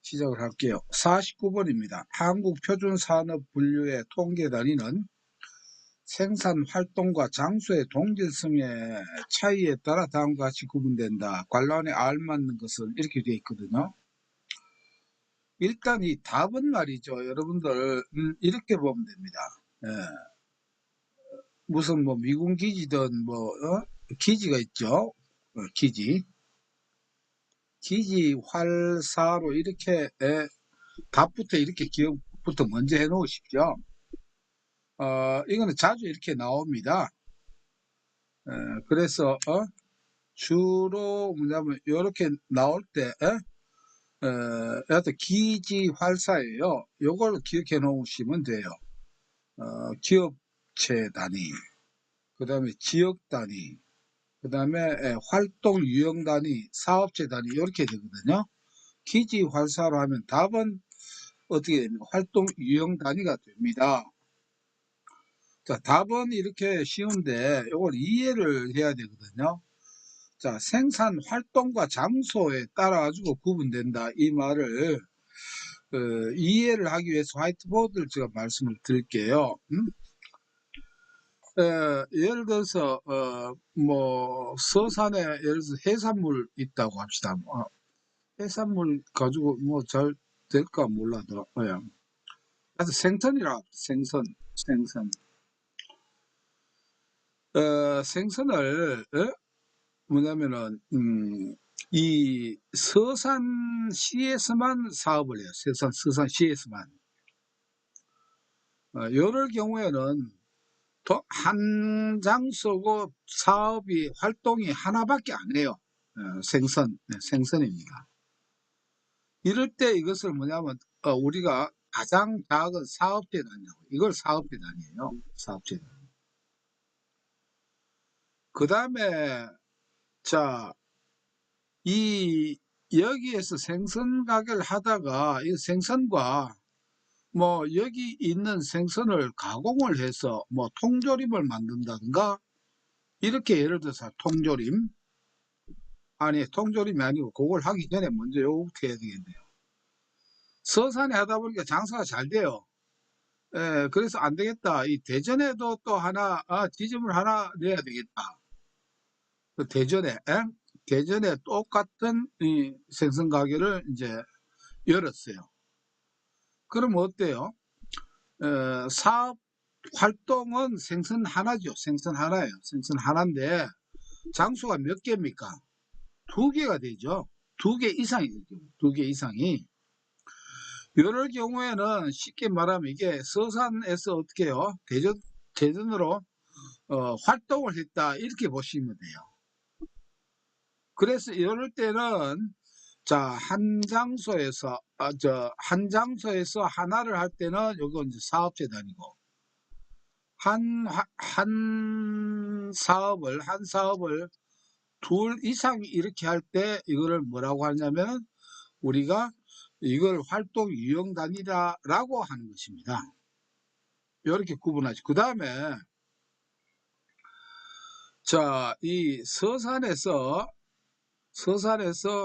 시작을 할게요. 49번입니다. 한국표준산업분류의 통계 단위는 생산 활동과 장소의 동질성의 차이에 따라 다음과 같이 구분된다. 관란에 알맞는 것은 이렇게 되어 있거든요. 일단 이 답은 말이죠. 여러분들 이렇게 보면 됩니다. 예. 무슨 뭐 미군 기지든 뭐 기지가 있죠. 기지 활사로 이렇게 답부터 이렇게 기억부터 먼저 해 놓으십시오. 이거는 자주 이렇게 나옵니다. 그래서 주로 뭐냐면 이렇게 나올 때 여하튼 기지 활사예요. 요걸 기억해 놓으시면 돼요. 기업체 단위, 그 다음에 지역 단위, 그 다음에 활동 유형 단위, 사업체 단위 이렇게 되거든요. 기지 활사로 하면 답은 어떻게 됩니까? 활동 유형 단위가 됩니다. 자, 답은 이렇게 쉬운데 이걸 이해를 해야 되거든요. 자, 생산 활동과 장소에 따라 가지고 구분된다. 이 말을 이해를 하기 위해서 화이트보드를 제가 말씀을 드릴게요. 예를 들어서 뭐 서산에 예를 들어서 해산물 있다고 합시다. 해산물 가지고 뭐 잘 될까 몰라도 그래서 생선이라 생선. 생선을 뭐냐면은 이 서산시에서만 사업을 해요. 서산시에서만. 이럴 경우에는 한 장소고 사업이 활동이 하나밖에 안 해요. 생선입니다. 이럴 때 이것을 뭐냐면 우리가 가장 작은 사업체 단위라고, 이걸 사업체 단위예요. 사업체 단위. 그 다음에 자, 여기에서 생선 가게를 하다가 이 생선과 뭐 여기 있는 생선을 가공을 해서 뭐 통조림을 만든다든가 이렇게 예를 들어서 통조림이 아니고 그걸 하기 전에 먼저 요거부터 해야 되겠네요. 서산에 하다 보니까 장사가 잘 돼요. 그래서 안 되겠다. 이 대전에도 또 하나 지점을 하나 내야 되겠다. 그 대전에 똑같은 이 생선 가게를 이제 열었어요. 그럼 어때요? 사업 활동은 생선 하나죠. 생선 하나예요. 생선 하나인데 장소가 몇 개입니까? 2개가 되죠. 2개 이상이 되죠. 2개 이상이. 이럴 경우에는 쉽게 말하면 이게 서산에서 어떻게 해요? 대전으로 활동을 했다 이렇게 보시면 돼요. 그래서 이럴 때는 자, 한 장소에서 하나를 할 때는 이건 이제 사업체 단위고 한 사업을 둘 이상 이렇게 할 때 이거를 뭐라고 하냐면 우리가 이걸 활동 유형 단위라고 하는 것입니다. 이렇게 구분하죠. 그 다음에 자, 이 서산에서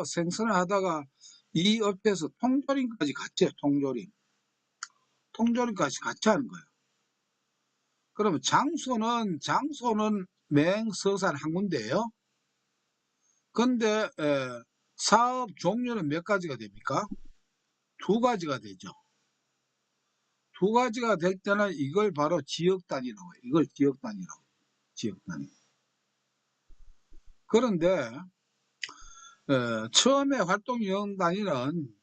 생선을 하다가 이 업체에서 통조림까지 같이 해요. 통조림까지 같이 하는 거예요. 그러면 장소는 맹서산 한 군데예요. 근데 사업 종류는 몇 가지가 됩니까? 2가지가 되죠. 2가지가 될 때는 이걸 바로 지역 단위라고 해요. 이걸 지역 단위. 그런데 처음에 활동 유형 단위는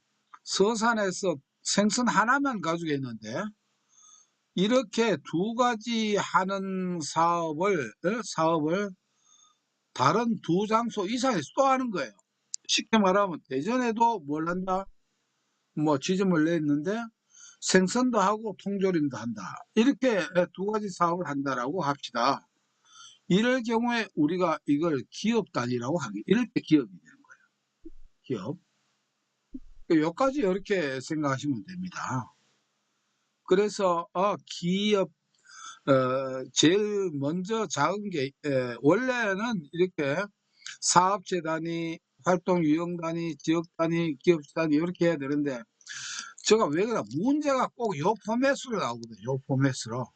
서산에서 생선 하나만 가지고 있는데 이렇게 2가지 하는 사업을 다른 2장소 이상에서 또 하는 거예요. 쉽게 말하면 대전에도 뭘 한다? 뭐 지점을 냈는데 생선도 하고 통조림도 한다. 이렇게 2가지 사업을 한다라고 합시다. 이럴 경우에 우리가 이걸 기업 단위라고 하기. 이럴 때 기업이 되는 거예요. 기업. 여기까지 이렇게 생각하시면 됩니다. 그래서 기업 제일 먼저 작은 게 원래는 이렇게 사업체 단위, 활동 유형 단위, 지역 단위, 기업 단위 이렇게 해야 되는데 제가 왜 그래 문제가 꼭 요 포맷으로 나오거든요. 요 포맷으로.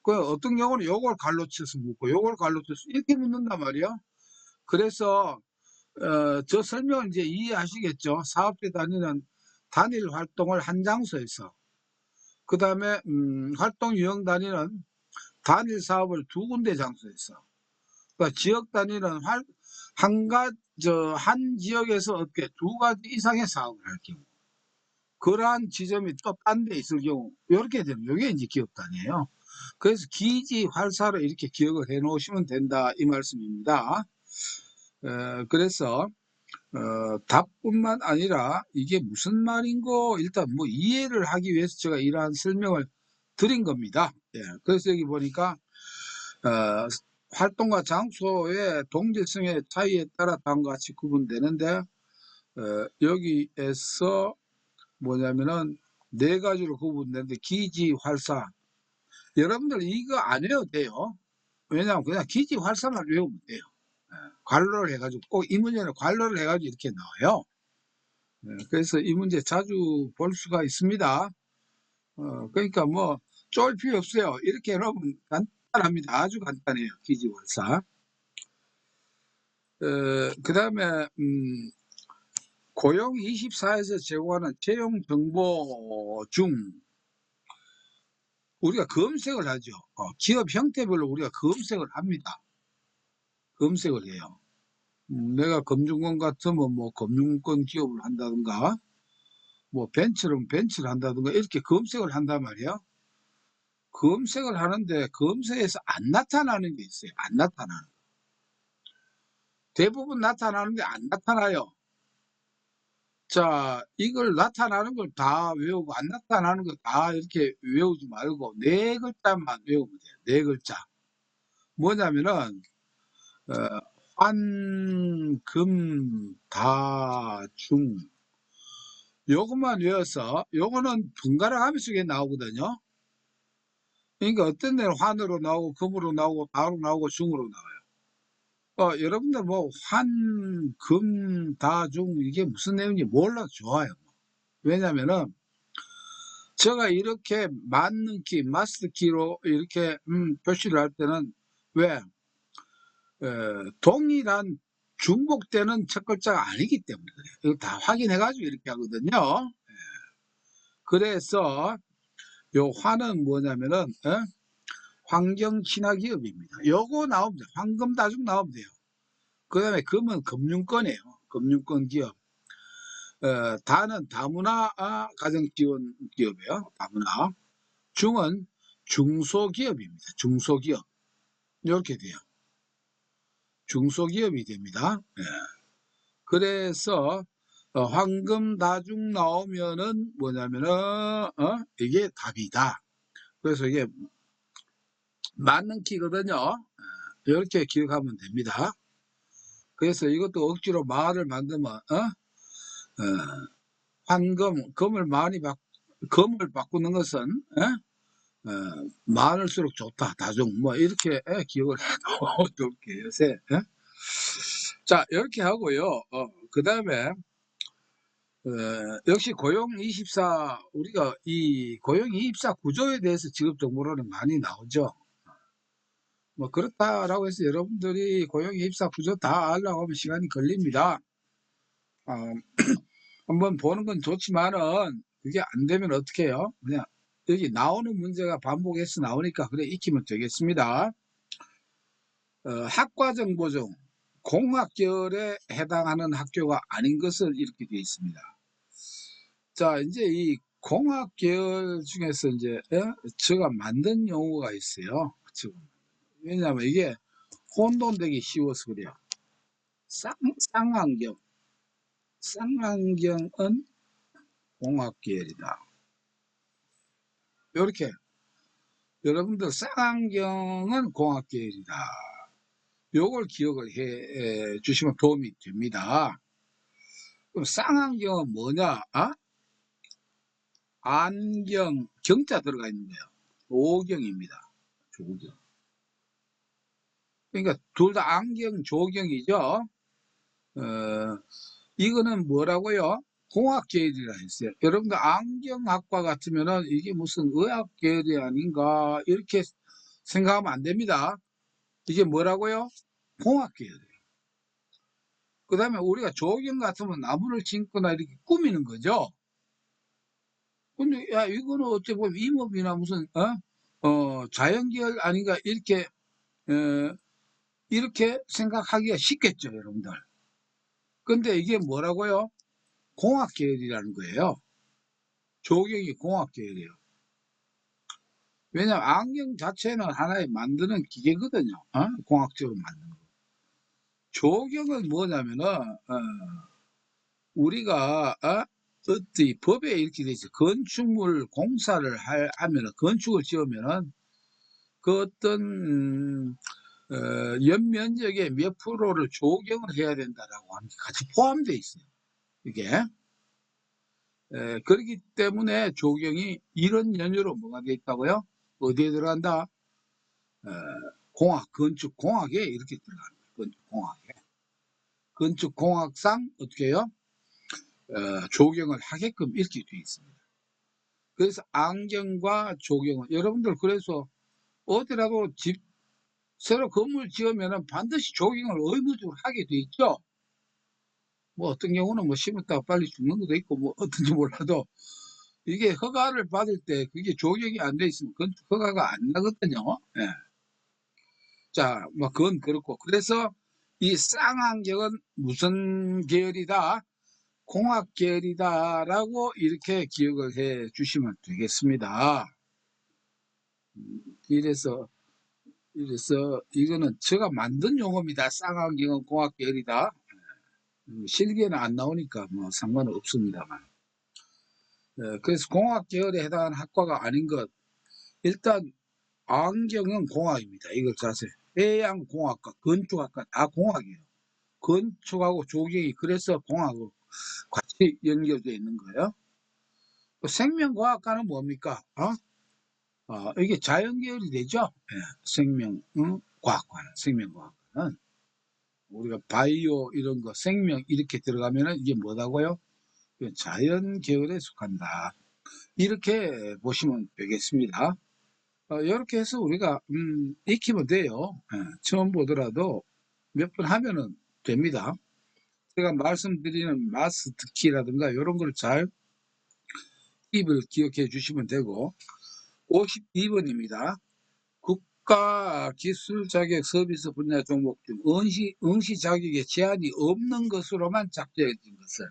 그 어떤 경우는 요걸 갈로 쳐서 묻고 요걸 갈로 쳐서 이렇게 묻는단 말이에요. 그래서 저 설명을 이제 이해하시겠죠. 사업체 단위는 단일 활동을 한 장소에서 그 다음에 활동 유형 단위는 단일 사업을 두 군데 장소에서 그러니까 지역 단위는 한 지역에서 어떻게 두 가지 이상의 사업을 할 경우 그러한 지점이 또 딴 데 있을 경우 이렇게 되면 이게 이제 기업 단위예요. 그래서 기지 활사로 이렇게 기억을 해 놓으시면 된다 이 말씀입니다. 그래서 답뿐만 아니라 이게 무슨 말인고 일단 뭐 이해를 하기 위해서 제가 이러한 설명을 드린 겁니다. 예, 그래서 여기 보니까 활동과 장소의 동질성의 차이에 따라 다음과 같이 구분되는데 여기에서 뭐냐면은 네 가지로 구분되는데 기지 활사 여러분들 이거 안 해도 돼요. 왜냐하면 그냥 기지 활사만 외우면 돼요. 관로를 해가지고 꼭 이 문제는 관로를 해가지고 이렇게 나와요. 그래서 이 문제 자주 볼 수가 있습니다. 그러니까 뭐 쫄 필요 없어요. 이렇게 해놓으면 간단합니다. 아주 간단해요. 기지월사. 그 다음에 고용24에서 제공하는 채용 정보 중 우리가 검색을 하죠. 기업 형태별로 우리가 검색을 합니다. 검색을 해요. 내가 금융권 같으면 뭐 금융권 기업을 한다든가 뭐 벤처는 벤처를 한다든가 이렇게 검색을 한단 말이에요. 검색을 하는데 검색에서 안 나타나는 게 있어요. 안 나타나는. 대부분 나타나는 게 안 나타나요. 자, 이걸 나타나는 걸 다 외우고 안 나타나는 거 다 이렇게 외우지 말고 네 글자만 외우면 돼요. 네 글자. 뭐냐면은 어, 환, 금, 다, 중 요것만 외워서 요거는 번갈아 가면서 이게 나오거든요. 그러니까 어떤 데는 환으로 나오고 금으로 나오고 다로 나오고 중으로 나와요. 여러분들 뭐 환, 금, 다, 중 이게 무슨 내용인지 몰라도 좋아요. 왜냐면은 제가 이렇게 맞는 키, 마스터 키로 이렇게 표시를 할 때는 왜 동일한 중복되는 첫 글자가 아니기 때문에 그래요. 이거 다 확인해 가지고 이렇게 하거든요. 그래서 요 화는 뭐냐면은 환경 친화 기업입니다. 요거 나오면 돼요. 황금 다중 나오면 돼요. 그 다음에 금은 금융권이에요. 금융권 기업. 다는 다문화 가정 지원 기업이에요. 다문화. 중은 중소기업입니다. 중소기업. 이렇게 돼요. 중소기업이 됩니다. 그래서 황금 다중 나오면은 뭐냐면은 이게 답이다. 그래서 이게 맞는 키거든요. 이렇게 기억하면 됩니다. 그래서 이것도 억지로 말을 만들면 황금 금을 금을 바꾸는 것은 많을수록 좋다. 다중 뭐 이렇게 기억을 해도 좋게 요새. 자 이렇게 하고요. 그 다음에 역시 고용24 우리가 이 고용24 구조에 대해서 직업정보로는 많이 나오죠. 뭐 그렇다라고 해서 여러분들이 고용24 구조 다 알려고 하면 시간이 걸립니다. 어, 한번 보는 건 좋지만은 그게 안 되면 어떻게 해요? 그냥 여기 나오는 문제가 반복해서 나오니까 그래 익히면 되겠습니다. 학과 정보 중 공학계열에 해당하는 학교가 아닌 것을 이렇게 되어 있습니다. 자, 이제 이 공학계열 중에서 이제 제가 만든 용어가 있어요. 왜냐하면 이게 혼돈되기 쉬워서 그래요. 쌍안경. 쌍안경은 공학계열이다. 이렇게 여러분들 쌍안경은 공학계열이다. 요걸 기억을 해 주시면 도움이 됩니다. 그럼 쌍안경은 뭐냐? 안경, 경자 들어가 있는 거예요. 조경입니다. 조경. 그러니까 둘 다 안경, 조경이죠. 이거는 뭐라고요? 공학 계열이라 했어요. 여러분들 안경학과 같으면은 이게 무슨 의학 계열이 아닌가 이렇게 생각하면 안 됩니다. 이게 뭐라고요? 공학 계열이에요. 그 다음에 우리가 조경 같으면 나무를 심거나 이렇게 꾸미는 거죠. 근데 야 이거는 어찌 보면 임업이나 무슨 자연계열 아닌가 이렇게 생각하기가 쉽겠죠, 여러분들. 근데 이게 뭐라고요? 공학 계열이라는 거예요. 조경이 공학 계열이에요. 왜냐면 안경 자체는 하나의 만드는 기계거든요. 공학적으로 만드는 거. 조경은 뭐냐면은 우리가 어디 법에 이렇게 돼 있어. 건축물 공사를 하면은 건축을 지으면은 그 어떤 연면적의 몇 프로를 조경을 해야 된다라고 하는 게 같이 포함되어 있어요. 이게 그렇기 때문에 조경이 이런 연유로 뭐가 돼 있다고요? 어디에 들어간다? 어, 공학, 건축 공학에 이렇게 들어가는 거예요. 건축 공학에. 건축 공학상 어떻게 해요? 조경을 하게끔 이렇게 되어 있습니다. 그래서 안경과 조경은 여러분들 그래서 어디라도 집 새로 건물 지으면 반드시 조경을 의무적으로 하게 돼 있죠. 뭐 어떤 경우는 뭐 심었다가 빨리 죽는 것도 있고 뭐 어떤지 몰라도 이게 허가를 받을 때 그게 조경이 안 돼 있으면 그건 허가가 안 나거든요. 예. 자, 뭐 그건 그렇고 그래서 이 쌍안경은 무슨 계열이다? 공학 계열이다라고 이렇게 기억을 해 주시면 되겠습니다. 이래서 이거는 제가 만든 용어입니다. 쌍안경은 공학 계열이다. 실기에는 안 나오니까 뭐 상관은 없습니다만. 그래서 공학 계열에 해당하는 학과가 아닌 것. 일단 안경은 공학입니다. 이걸 자세히. 해양공학과, 건축학과 다 공학이에요. 건축하고 조경이 그래서 공학으로 같이 연결되어 있는 거예요. 생명과학과는 뭡니까? 이게 자연계열이 되죠? 예, 생명과학과는 우리가 바이오 이런 거 생명 이렇게 들어가면은 이게 뭐다고요? 자연계열에 속한다. 이렇게 보시면 되겠습니다. 이렇게 해서 우리가 익히면 돼요. 예, 처음 보더라도 몇 번 하면은 됩니다. 제가 말씀드리는 마스터키라든가 이런 걸 잘 입을 기억해 주시면 되고 52번입니다. 국가기술 자격 서비스 분야 종목 중 응시 자격에 제한이 없는 것으로만 작성해진 것을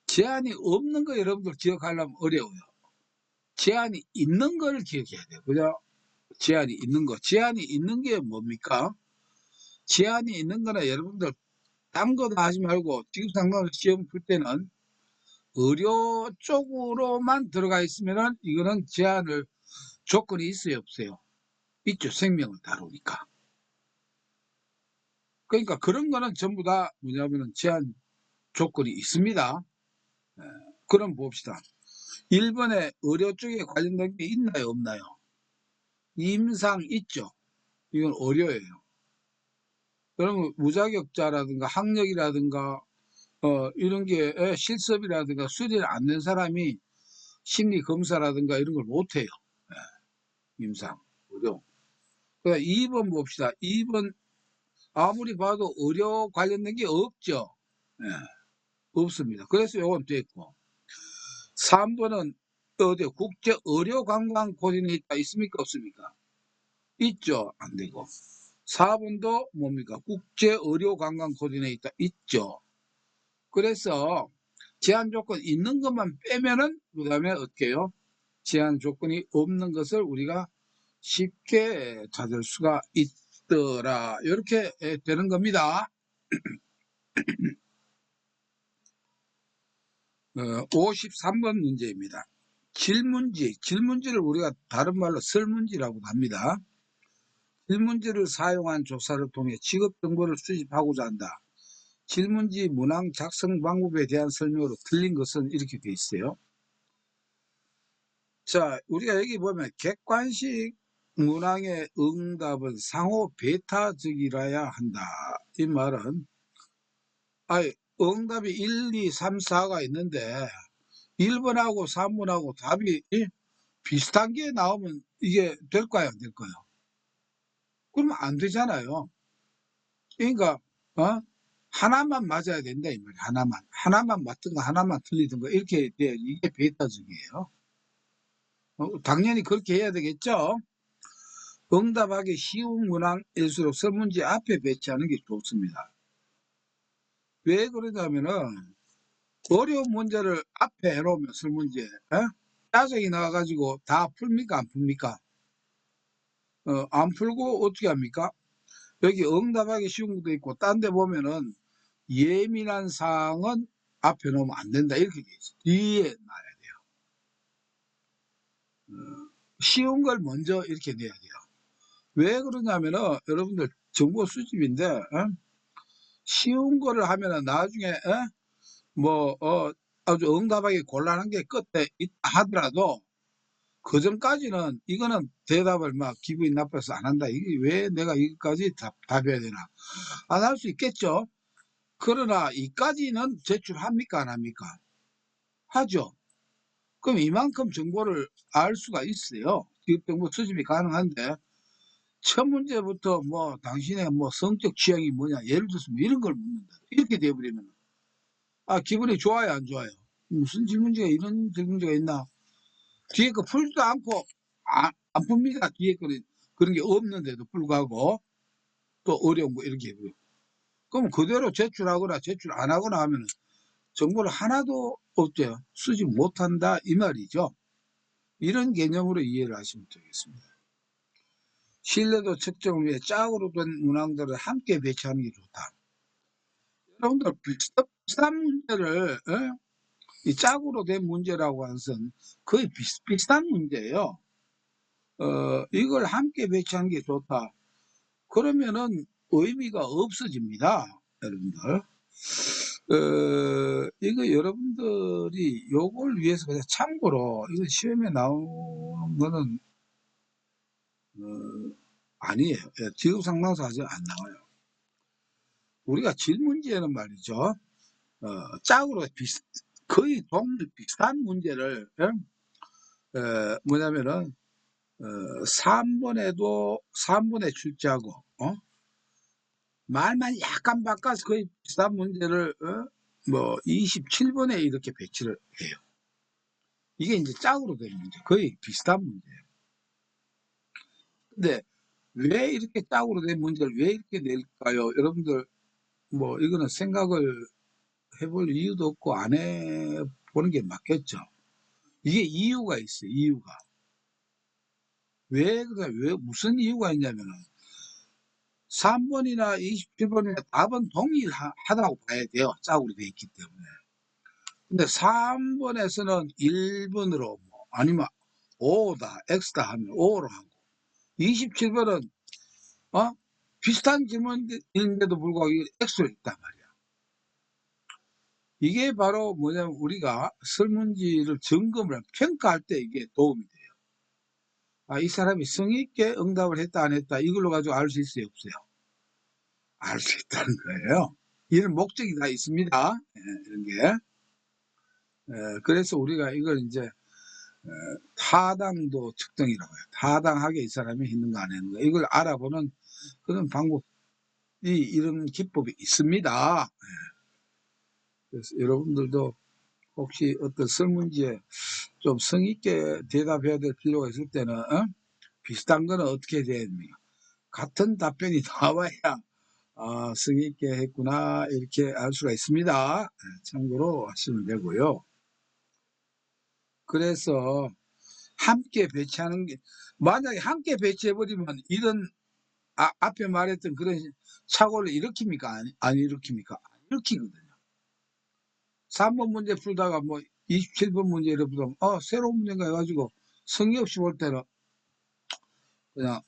제한이 없는 거 여러분들 기억하려면 어려워요. 제한이 있는 걸 기억해야 돼요. 그죠? 제한이 있는 거. 제한이 있는 게 뭡니까? 제한이 있는 거는 여러분들 딴 거 다 하지 말고 지금 상담 시험 풀 때는 의료 쪽으로만 들어가 있으면은 이거는 제한을 조건이 있어요, 없어요? 있죠. 생명을 다루니까. 그러니까 그런 거는 전부 다 뭐냐면은 제한 조건이 있습니다. 예, 그럼 봅시다. 1번에 의료 쪽에 관련된 게 있나요, 없나요? 임상 있죠. 이건 의료예요. 그러면 무자격자라든가 학력이라든가 이런 게 실습이라든가 수리를 안 된 사람이 심리 검사라든가 이런 걸 못 해요. 임상, 의료. 그다음 2번 봅시다. 2번 아무리 봐도 의료 관련된 게 없죠. 예, 없습니다. 그래서 요건 됐고. 3번은 어디 국제 의료 관광 코디네이터 있습니까? 없습니까? 있죠. 안 되고. 4번도 뭡니까? 국제 의료 관광 코디네이터 있죠. 그래서 제한 조건 있는 것만 빼면은 그다음에 어떻게 해요? 제한 조건이 없는 것을 우리가 쉽게 찾을 수가 있더라. 이렇게 되는 겁니다. 53번 문제입니다. 질문지를 우리가 다른 말로 설문지라고 합니다. 질문지를 사용한 조사를 통해 직업 정보를 수집하고자 한다. 질문지 문항 작성 방법에 대한 설명으로 틀린 것은 이렇게 되어 있어요. 자, 우리가 여기 보면 객관식 문항의 응답은 상호 배타적이라야 한다. 이 말은 아니, 응답이 1, 2, 3, 4가 있는데 1번하고 3번하고 답이 비슷한 게 나오면 이게 될까요? 안 될까요? 그러면 안 되잖아요. 그러니까 하나만 맞아야 된다 이 말이에요. 하나만 맞든가 하나만 틀리든가 이렇게 돼야 이게 베타적이에요. 당연히 그렇게 해야 되겠죠. 응답하기 쉬운 문항일수록 설문지 앞에 배치하는 게 좋습니다. 왜 그러냐면은 어려운 문제를 앞에 해놓으면 설문지에 짜증이 나가지고 다 풀니까 안 풉니까? 안 풀고 어떻게 합니까? 여기 응답하기 쉬운 것도 있고 딴 데 보면은 예민한 사항은 앞에 놓으면 안 된다 이렇게 돼 있어. 뒤에 놔야 돼요. 쉬운 걸 먼저 이렇게 내야 돼요. 왜 그러냐면은 여러분들 정보 수집인데 쉬운 거를 하면은 나중에 뭐 아주 응답하기 곤란한 게 끝에 있다 하더라도 그 전까지는 이거는 대답을 막 기분이 나빠서 안 한다. 이게 왜 내가 이것까지 답해야 되나? 안 할 수 있겠죠. 그러나 이까지는 제출합니까? 안 합니까? 하죠. 그럼 이만큼 정보를 알 수가 있어요. 기업정보 수집이 가능한데 첫 문제부터 뭐 당신의 뭐 성적 취향이 뭐냐 예를 들어서 뭐 이런 걸 묻는다. 이렇게 돼버리면 기분이 좋아요 안 좋아요? 무슨 질문지가 이런 질문지가 있나? 뒤에 거 풀지도 않고 안 풉니다. 뒤에 거는 그런 게 없는데도 불구하고 또 어려운 거 이렇게 해버려요. 그럼 그대로 제출하거나 제출 안 하거나 하면 정보를 하나도 없대요. 쓰지 못한다 이 말이죠. 이런 개념으로 이해를 하시면 되겠습니다. 신뢰도 측정을 위해 짝으로 된 문항들을 함께 배치하는 게 좋다. 여러분들 비슷한 문제를 이 짝으로 된 문제라고 하는 것은 거의 비슷비슷한 문제예요. 이걸 함께 배치하는 게 좋다. 그러면은 의미가 없어집니다. 여러분들. 이거 여러분들이 요걸 위해서 그냥 참고로 이거 시험에 나오는 거는 아니에요. 지금 상당수 아직 안 나와요. 우리가 질문지에는 말이죠. 짝으로 거의 동일 비슷한 문제를 뭐냐면은 3번에 출제하고 말만 약간 바꿔서 거의 비슷한 문제를 뭐 27번에 이렇게 배치를 해요. 이게 이제 짝으로 된 문제, 거의 비슷한 문제예요. 근데 왜 이렇게 짝으로 된 문제를 왜 이렇게 낼까요? 여러분들 뭐 이거는 생각을 해볼 이유도 없고 안 해보는 게 맞겠죠. 이게 이유가 있어요. 이유가 왜 무슨 이유가 있냐면은 3번이나 27번이나 답은 동일하다고 봐야 돼요. 짝으로 돼 있기 때문에. 근데 3번에서는 1번으로 뭐 아니면 O다, X다 하면 O로 하고 27번은 비슷한 질문인데도 불구하고 X로 있단 말이야. 이게 바로 뭐냐면 우리가 설문지를 점검을 평가할 때 이게 도움이 돼요. 이 사람이 성의 있게 응답을 했다 안 했다 이걸로 가지고 알 수 있어요 없어요? 알 수 있다는 거예요. 이런 목적이 다 있습니다. 이런 게. 그래서 우리가 이걸 이제 타당도 측정이라고 해요. 타당하게 이 사람이 했는가 안 했는가 이걸 알아보는 그런 방법이 이런 기법이 있습니다. 그래서 여러분들도 혹시 어떤 설문지에 좀 성의있게 대답해야 될 필요가 있을 때는 비슷한 거는 어떻게 해야 됩니까? 같은 답변이 나와야 성의있게 했구나 이렇게 알 수가 있습니다. 참고로 하시면 되고요. 그래서 함께 배치하는 게 만약에 함께 배치해버리면 이런 앞에 말했던 그런 착오를 일으킵니까? 안 일으킵니까? 안 일으키거든요. 3번 문제 풀다가 뭐 27번 문제 이렇게 풀면 새로운 문제가 해가지고 성의 없이 볼 때는 그냥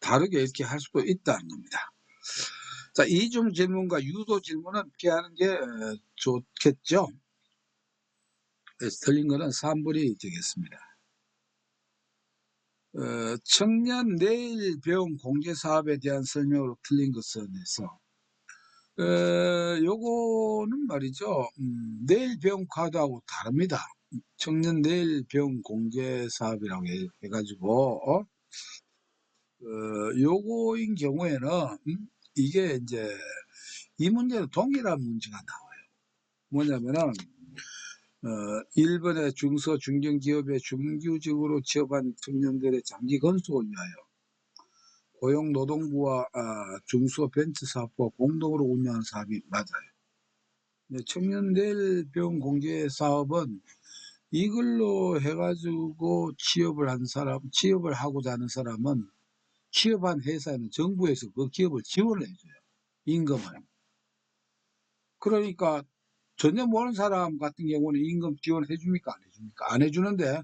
다르게 이렇게 할 수도 있다는 겁니다. 자, 이중 질문과 유도 질문은 피하는 게 좋겠죠. 그래서 틀린 거는 3번이 되겠습니다. 청년 내일 배움 공제사업에 대한 설명으로 틀린 것은 해서 요거는 말이죠. 내일 배움 카드하고 다릅니다. 청년 내일 배움 공제 사업이라고 해가지고, 요거인 경우에는, 이게 이제, 이 문제는 동일한 문제가 나와요. 뭐냐면은, 1번의 중소 중견기업에 중규직으로 취업한 청년들의 장기 건속을 위하여 고용노동부와 중소벤처사업부가 공동으로 운영하는 사업이 맞아요. 청년 내일 배움 공제 사업은 이걸로 해가지고 취업을 하고자 하는 사람은 취업한 회사는 정부에서 그 기업을 지원을 해줘요. 임금을. 그러니까 전혀 모르는 사람 같은 경우는 임금 지원해 줍니까? 안 해줍니까? 안 해주는데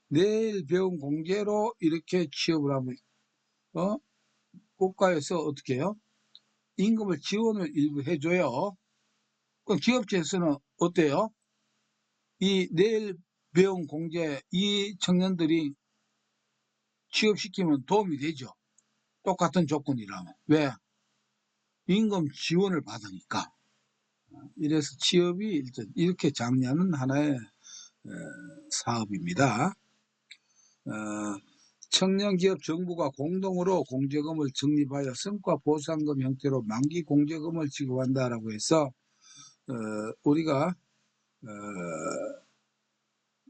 내일 배움 공제로 이렇게 취업을 하면 국가에서 어떻게 해요? 임금을 지원을 일부 해줘요. 그럼 기업체에서는 어때요? 이 내일 배움 공제 이 청년들이 취업시키면 도움이 되죠. 똑같은 조건이라면. 왜? 임금 지원을 받으니까. 이래서 취업이 일단 이렇게 장려하는 하나의 사업입니다. 청년기업 정부가 공동으로 공제금을 적립하여 성과보상금 형태로 만기 공제금을 지급한다라고 해서 우리가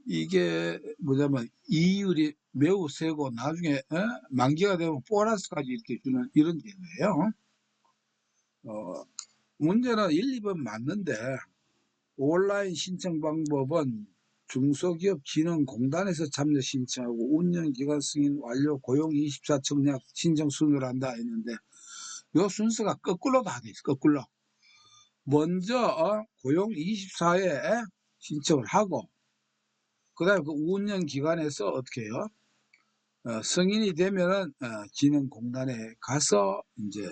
이게 뭐냐면 이율이 매우 세고 나중에 만기가 되면 보너스까지 이렇게 주는 이런 제도예요. 문제는 1, 2번 맞는데 온라인 신청 방법은 중소기업진흥공단에서 참여 신청하고 운영기간 승인 완료 고용24 청약 신청 순으로 한다 했는데 요 순서가 거꾸로 다 돼 있어. 거꾸로. 먼저 고용24에 신청을 하고 그 다음에 그 운영기관에서 어떻게 해요? 승인이 되면은 진흥공단에 가서 이제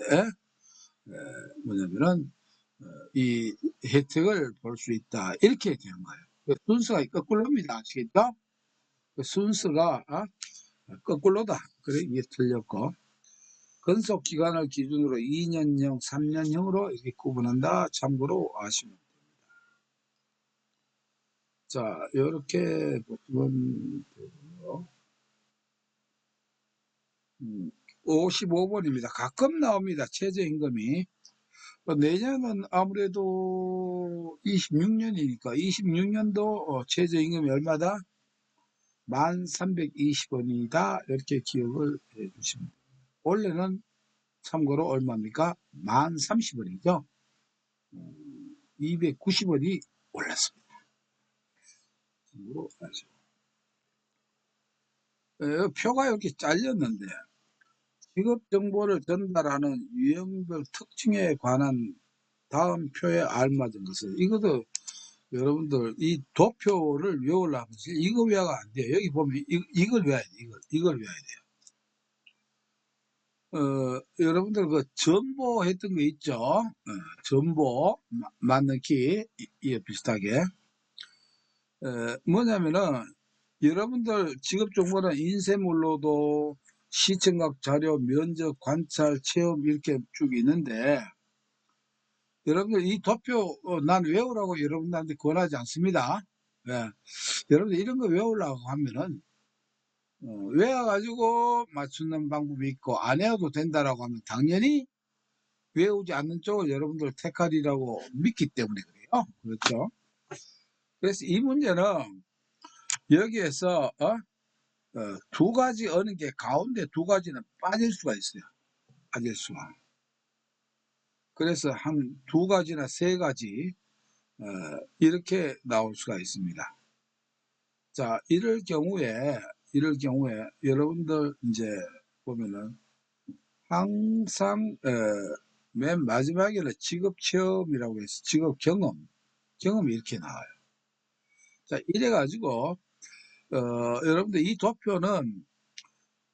뭐냐면은 이 혜택을 볼 수 있다 이렇게 되는 거예요. 순서가 거꾸로입니다. 아시겠죠? 순서가 거꾸로다. 그래 이게 틀렸고 근속 기간을 기준으로 2년형, 3년형으로 이렇게 구분한다. 참고로 아시면 됩니다. 자, 이렇게 보면 되고요. 55번입니다. 가끔 나옵니다. 최저임금이. 내년은 아무래도 26년이니까 26년도 최저임금이 얼마다? 1320원이다. 이렇게 기억을 해 주시면 됩니다. 원래는 참고로 얼마입니까? 1030원이죠. 290원이 올랐습니다. 참고로 아시고. 표가 이렇게 잘렸는데 직업 정보를 전달하는 유형별 특징에 관한 다음 표에 알맞은 것을 이것도 여러분들 이 도표를 외우려면 이거 외워가 안 돼요. 여기 보면 이걸 외워야 돼. 이걸 외워야 돼요. 여러분들 그 전보 했던 거 있죠? 전보 맞는 키 이에 비슷하게 뭐냐면은 여러분들 직업 정보는 인쇄물로도 시청각 자료, 면접, 관찰, 체험 이렇게 쭉 있는데 여러분들 이 도표 난 외우라고 여러분들한테 권하지 않습니다. 예. 여러분들 이런 거 외우려고 하면은 외워가지고 맞추는 방법이 있고 안 외워도 된다라고 하면 당연히 외우지 않는 쪽을 여러분들 택하리라고 믿기 때문에 그래요. 그렇죠? 그래서 이 문제는 여기에서 두 가지 어느 게 가운데 두 가지는 빠질 수가 있어요. 빠질 수가. 그래서 한 두 가지나 세 가지 이렇게 나올 수가 있습니다. 자, 이럴 경우에 여러분들 이제 보면은 항상 맨 마지막에는 직업 체험이라고 해서 직업 경험이 이렇게 나와요. 자, 이래가지고 여러분들 이 도표는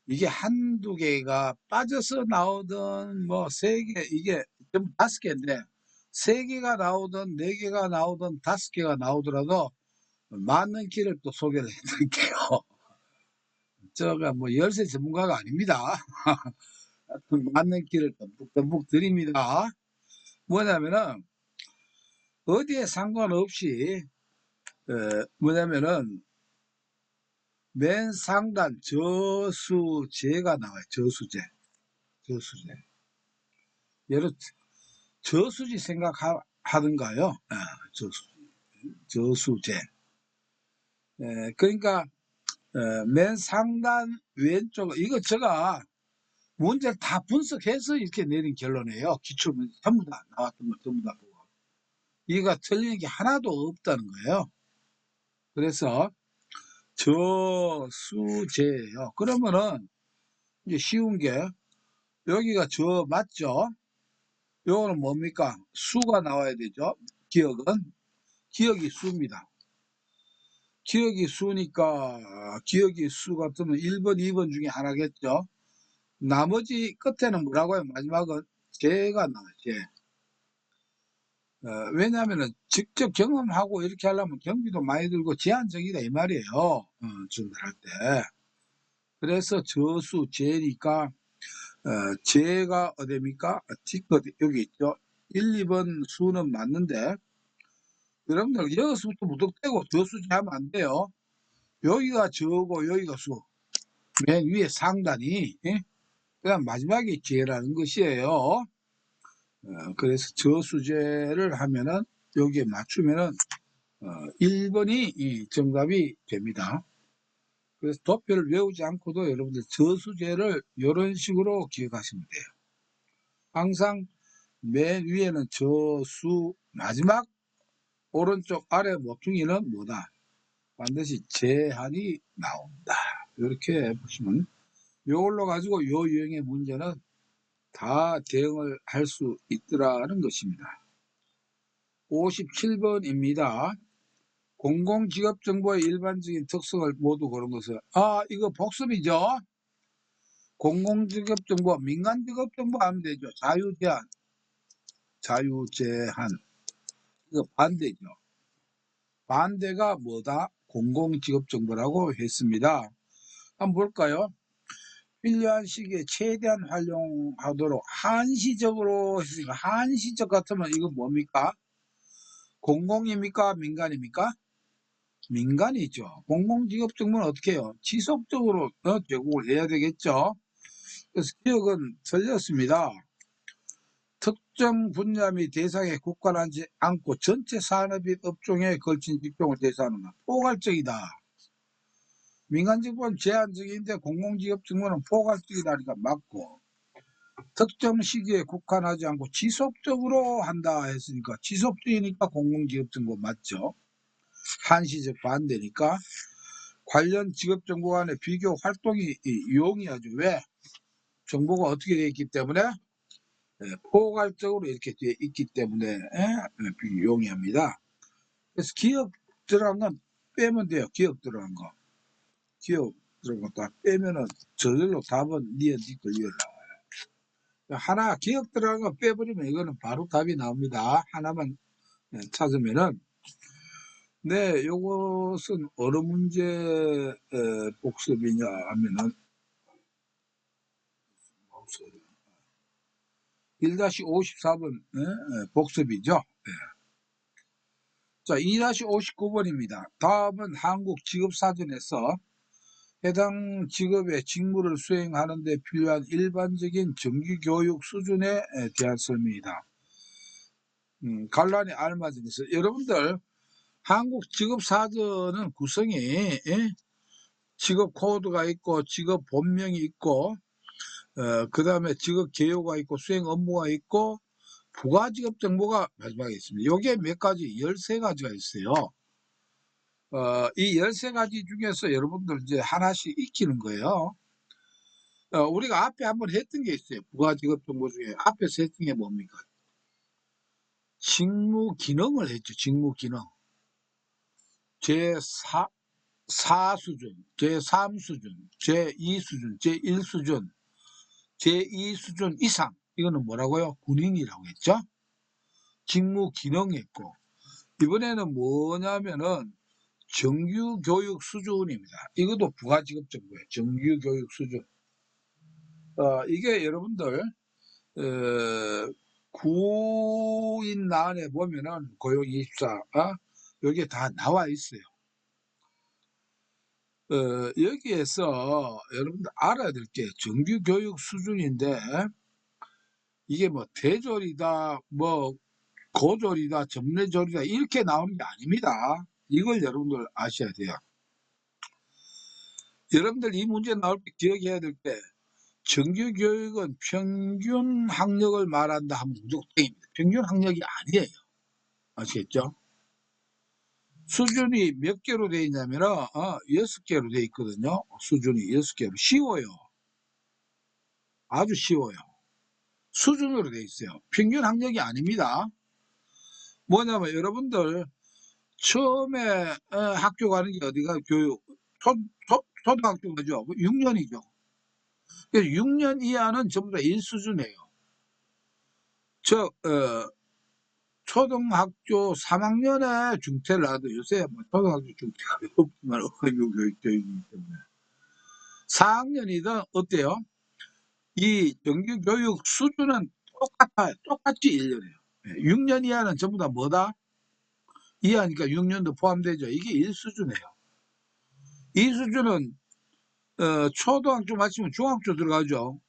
이게 한두 개가 빠져서 나오던 뭐 세 개 이게 좀 5개인데 3개가 나오던 4개가 나오던 5개가 나오더라도 맞는 길을 또 소개를 해드릴게요. 제가 뭐 열쇠 전문가가 아닙니다. 맞는 길을 듬뿍듬뿍 드립니다. 뭐냐면은 어디에 상관없이 뭐냐면은 맨 상단 저수제가 나와요. 저수제. 저수제. 예를 저수지 생각하던가요? 저수제. 그러니까 맨 상단 왼쪽 이거 제가 문제를 다 분석해서 이렇게 내린 결론이에요. 기출문제 전부 다 나왔던 거 전부 다 보고 이거 틀린 게 하나도 없다는 거예요. 그래서 저수제예요. 그러면은 이제 쉬운 게 여기가 저 맞죠? 요거는 뭡니까? 수가 나와야 되죠. 기억이 수입니다. 기억이 수니까 기억이 수 같으면 1번, 2번 중에 하나겠죠. 나머지 끝에는 뭐라고요? 마지막은 제가 나와요. 제. 왜냐하면 직접 경험하고 이렇게 하려면 경비도 많이 들고 제한적이다 이 말이에요. 전달할 때. 그래서 저수 제니까 제가 어디입니까? T컷 여기 있죠. 1, 2번 수는 맞는데 여러분들 여기서부터 무턱대고 저수제 하면 안 돼요. 여기가 저고 여기가 수. 맨 위에 상단이 그다음 마지막에 제라는 것이에요. 그래서 저수제를 하면은 여기에 맞추면은 1번이 정답이 됩니다. 그래서 도표를 외우지 않고도 여러분들 저수제를 이런 식으로 기억하시면 돼요. 항상 맨 위에는 저수, 마지막 오른쪽 아래 모퉁이는 뭐다? 반드시 제한이 나온다. 이렇게 보시면 이걸로 가지고 요 유형의 문제는 다 대응을 할 수 있더라는 것입니다. 57번입니다. 공공직업정보의 일반적인 특성을 모두 고른 것은 이거 복습이죠. 공공직업정보, 민간직업정보 하면 되죠. 자유제한 이거 반대죠. 반대가 뭐다? 공공직업정보라고 했습니다. 한번 볼까요? 필요한 시기에 최대한 활용하도록 한시적으로 했으니까 한시적 같으면 이거 뭡니까? 공공입니까? 민간입니까? 민간이죠. 공공직업정보는 어떻게 해요? 지속적으로 제공을 해야 되겠죠. 그래서 기억은 틀렸습니다. 특정 분야 및 대상에 국한하지 않고 전체 산업 및 업종에 걸친 직종을 대상하는 것. 포괄적이다. 민간직업은 제한적인데 공공직업정보는 포괄적이다니까 맞고 특정 시기에 국한하지 않고 지속적으로 한다 했으니까 지속적이니까 공공직업정보 맞죠. 한시적 반대니까 관련 직업정보 간의 비교 활동이 용이하죠. 왜? 정보가 어떻게 되어 있기 때문에 포괄적으로 이렇게 되어 있기 때문에 용이합니다. 그래서 기억 들어간 건 빼면 돼요. 기억 들어간 거. 기억 들어간 거 다 빼면은 저절로 답은 니은 걸려 나와요. 하나 기억 들어간 거 빼버리면 이거는 바로 답이 나옵니다. 하나만 찾으면은 네, 요것은 어느 문제 복습이냐 하면은 1-54번 복습이죠. 자, 2-59번입니다. 다음은 한국직업사전에서 해당 직업의 직무를 수행하는 데 필요한 일반적인 정규교육 수준에 대한 설명이다. 갈란에 알맞은 것은 여러분들 한국직업사전은 구성이 직업 코드가 있고 직업 본명이 있고 그 다음에 직업 개요가 있고 수행 업무가 있고 부가직업 정보가 마지막에 있습니다. 요게 몇 가지 13가지가 있어요. 이 13가지 중에서 여러분들 이제 하나씩 익히는 거예요. 우리가 앞에 한번 했던 게 있어요. 부가직업 정보 중에 앞에서 했던 게 뭡니까? 직무 기능을 했죠. 직무 기능. 제4 수준, 제3수준, 제2수준, 제1수준, 제2수준 이상. 이거는 뭐라고요? 군인이라고 했죠. 직무 기능이 있고 이번에는 뭐냐면은 정규교육 수준입니다. 이것도 부가직업 정보예요. 정규교육 수준. 이게 여러분들 구인란에 보면은 고용24, 여기에 다 나와 있어요. 여기에서 여러분들 알아야 될 게 정규 교육 수준인데, 이게 뭐 대졸이다, 뭐 고졸이다, 전례졸이다, 이렇게 나오는 게 아닙니다. 이걸 여러분들 아셔야 돼요. 여러분들 이 문제 나올 때 기억해야 될 게, 정규 교육은 평균 학력을 말한다 하면 무조건 땡입니다. 평균 학력이 아니에요. 아시겠죠? 수준이 몇 개로 되어 있냐면, 6개로 되어 있거든요. 수준이 6개로. 쉬워요. 아주 쉬워요. 수준으로 되어 있어요. 평균 학력이 아닙니다. 뭐냐면 여러분들 처음에 학교 가는 게 어디가 교육, 초등학교 가죠. 6년이죠. 6년 이하는 전부 다 1수준이에요. 초등학교 3학년에 중퇴를 하도 요새 뭐 초등학교 중퇴가 없지만 의무교육이기 때문에 4학년이든 어때요? 이 정규교육 수준은 똑같아요. 똑같이 1년이에요. 6년 이하는 전부 다 뭐다? 이하니까 6년도 포함되죠. 이게 1수준이에요. 이 수준은 초등학교 마치면 중학교 들어가죠.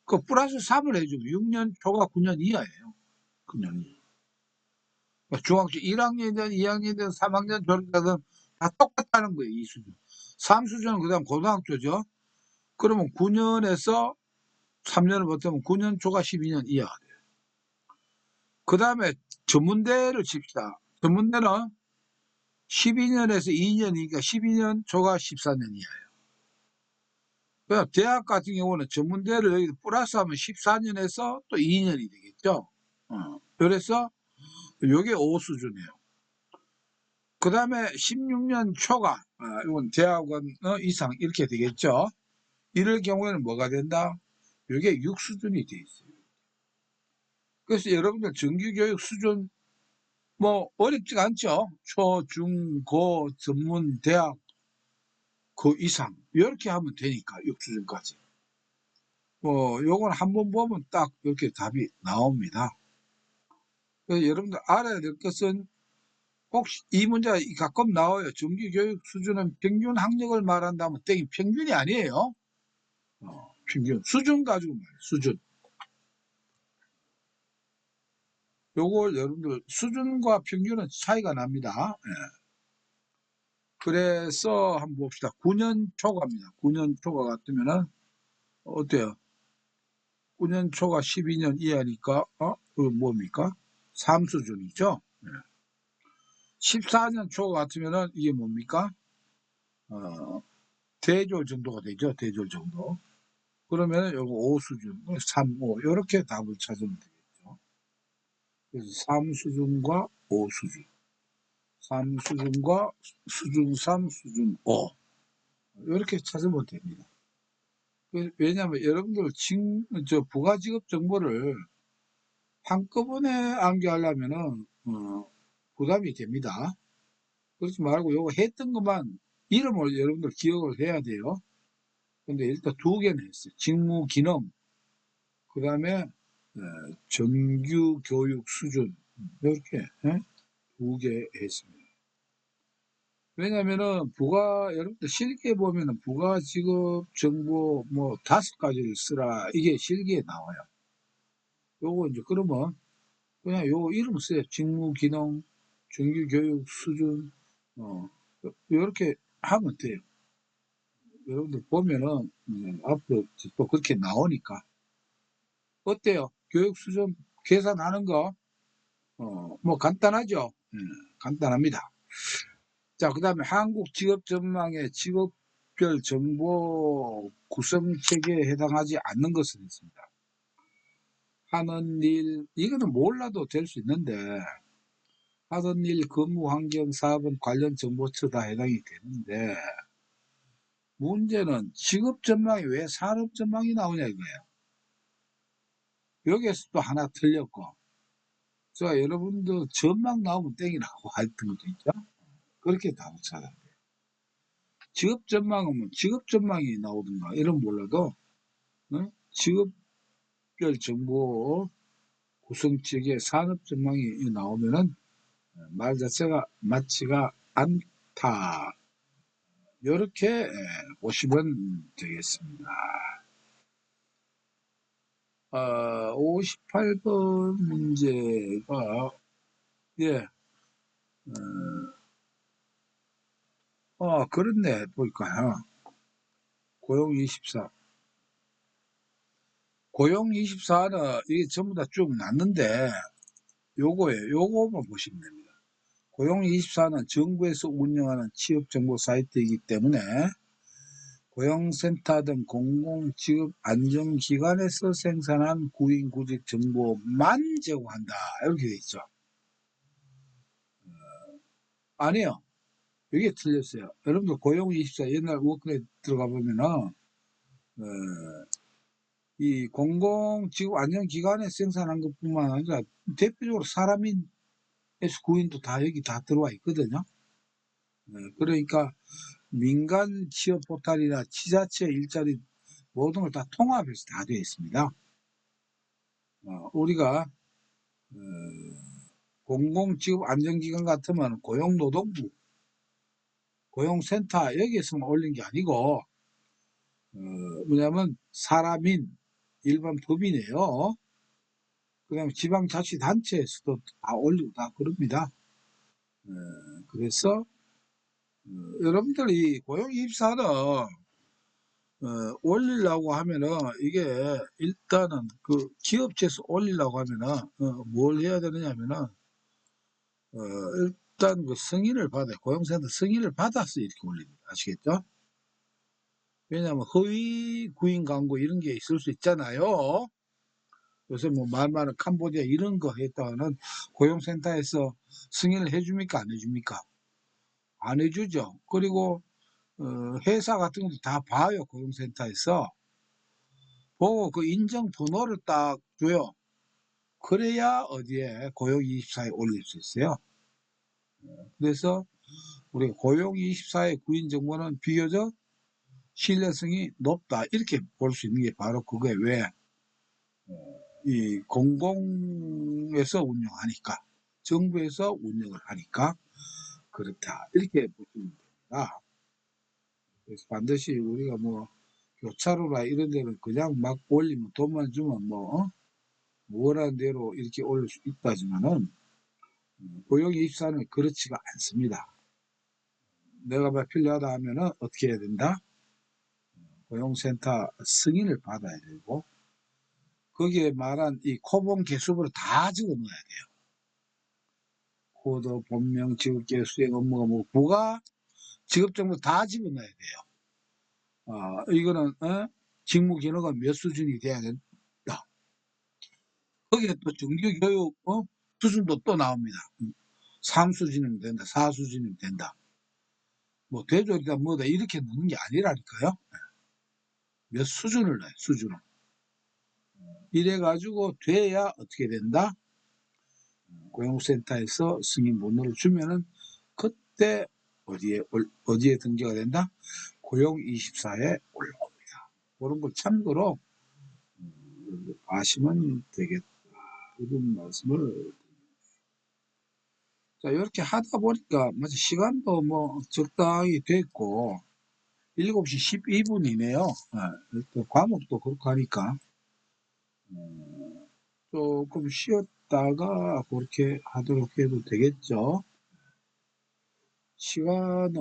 그 플러스 3을 해주고 6년 초과 9년 이하예요. 9년 이하. 중학교 1학년이든 2학년이든 3학년 졸업자든 다 똑같다는 거예요. 이 수준. 3수준은 그 다음 고등학교죠. 그러면 9년에서 3년을 버티면 9년 초과 12년 이하가 돼요. 그 다음에 전문대를 칩시다. 전문대는 12년에서 2년이니까 12년 초과 14년 이하예요. 그럼 대학 같은 경우는 전문대를 여기 플러스하면 14년에서 또 2년이 되겠죠. 그래서 이게 5수준이에요. 그 다음에 16년 초과, 이건 대학원 이상 이렇게 되겠죠. 이럴 경우에는 뭐가 된다? 이게 6수준이 돼 있어요. 그래서 여러분들 정규교육 수준 뭐 어렵지가 않죠. 초, 중, 고, 전문, 대학 그 이상 이렇게 하면 되니까 6수준까지. 뭐 요건 한번 보면 딱 이렇게 답이 나옵니다. 그래서 여러분들 알아야 될 것은 혹시 이 문제가 가끔 나와요. 정규교육 수준은 평균 학력을 말한다면 땡이 평균이 아니에요. 평균 수준 가지고 말해요. 수준. 요걸 여러분들 수준과 평균은 차이가 납니다. 그래서 한번 봅시다. 9년 초과입니다. 9년 초과 같으면은 어때요? 9년 초과 12년 이하니까 그 뭡니까? 3수준이죠. 14년 초과 같으면은 이게 뭡니까? 대졸 정도가 되죠. 대졸 정도. 그러면 요거 5수준, 3, 5 이렇게 답을 찾으면 되겠죠. 그래서 3수준과 5수준, 3수준과 수준 3, 수준 5 이렇게 찾으면 됩니다. 왜냐하면 여러분들 부가직업 정보를 한꺼번에 암기하려면은 부담이 됩니다. 그렇지 말고 요거 했던 것만 이름을 여러분들 기억을 해야 돼요. 근데 일단 2개는 했어요. 직무 기능, 그 다음에 정규 교육 수준 이렇게 2개 했습니다. 왜냐면은 여러분들 실기에 보면은 부가 직업 정보 뭐 5가지를 쓰라 이게 실기에 나와요. 요거 이제 그러면 그냥 요 이름 써요. 직무 기능, 정규 교육 수준 이렇게 하면 돼요. 여러분들 보면은 앞으로 또 그렇게 나오니까 어때요? 교육 수준 계산하는 거 뭐 간단하죠? 간단합니다. 자, 그 다음에 한국 직업 전망의 직업별 정보 구성 체계에 해당하지 않는 것은 있습니다. 하는 일, 이거는 몰라도 될 수 있는데, 하던 일, 근무 환경, 사업은 관련 정보처 다 해당이 되는데, 문제는 직업 전망이 왜 산업 전망이 나오냐 이거예요. 여기에서 또 하나 틀렸고, 자, 여러분들 전망 나오면 땡이라고 했던 것도 있죠? 그렇게 답을 찾아야 돼요. 직업 전망은 직업 전망이 나오든가, 이런 몰라도, 직업별 정보 구성 지역의 산업 전망이 나오면은 말 자체가 맞지가 않다. 이렇게 보시면 되겠습니다. 58번 문제가 예, 그렇네 보니까요. 고용24. 고용24는 이게 전부 다 쭉 났는데 요거예요. 요거만 보시면 됩니다. 고용24는 정부에서 운영하는 취업정보 사이트이기 때문에 고용센터 등 공공직업안정기관에서 생산한 구인구직 정보만 제공한다. 이렇게 돼 있죠. 아니요. 이게 틀렸어요. 여러분들 고용24 옛날 워크에 들어가 보면은 이 공공직업안정기관에 생산한 것뿐만 아니라 대표적으로 사람인에서 구인도 다 여기 다 들어와 있거든요. 그러니까 민간 취업 포탈이나 지자체 일자리 모든 걸 다 통합해서 다 되어 있습니다. 우리가 공공직업안정기관 같으면 고용노동부, 고용센터 여기에서만 올린 게 아니고 뭐냐면 사람인 일반 법인이에요. 그다음에 지방자치단체에서도 다 올리고 다 그럽니다. 그래서 여러분들이 고용입사는 올리려고 하면은 이게 일단은 그 기업체에서 올리려고 하면은 뭘 해야 되느냐면은 일단 그 승인을 받아요. 고용센터 승인을 받아서 이렇게 올립니다. 아시겠죠? 왜냐하면 허위 구인 광고 이런 게 있을 수 있잖아요. 요새 뭐 말 많은 캄보디아 이런 거 했다가는 고용센터에서 승인을 해줍니까? 안 해줍니까? 안 해주죠. 그리고 회사 같은 것도 다 봐요. 고용센터에서. 보고 그 인정 번호를 딱 줘요. 그래야 어디에 고용24에 올릴 수 있어요. 그래서 우리가 고용24의 구인 정보는 비교적 신뢰성이 높다. 이렇게 볼 수 있는 게 바로 그거에 왜 이 공공에서 운영하니까 정부에서 운영을 하니까 그렇다. 이렇게 보시면 됩니다. 그래서 반드시 우리가 뭐 교차로나 이런 데는 그냥 막 올리면 돈만 주면 뭐 원하는 대로 이렇게 올릴 수 있다지만은 고용24는 그렇지가 않습니다. 내가 막 필요하다 하면은 어떻게 해야 된다? 고용센터 승인을 받아야 되고 거기에 말한 이 코본 개수를 다 적어 넣어야 돼요. 코드, 본명, 직업계, 수행 업무가 뭐 부가 직업정보 다 집어넣어야 돼요. 이거는 직무 기능가 몇 수준이 돼야 된다. 거기에 또 정규교육 수준도 또 나옵니다. 3수준이면 된다, 4수준이면 된다. 뭐 대졸이다 뭐다 이렇게 넣는 게 아니라니까요. 몇 수준을 넣어요, 수준을. 이래가지고 돼야 어떻게 된다? 고용센터에서 승인 번호를 주면은 그때 어디에 등기가 된다? 고용24에 올라옵니다. 그런 걸 참고로 아시면 되겠다. 이런 말씀을. 자, 이렇게 하다 보니까 마치 시간도 뭐 적당히 됐고 7시 12분이네요. 과목도 그렇고 하니까 조금 쉬었다가 그렇게 하도록 해도 되겠죠. 시간은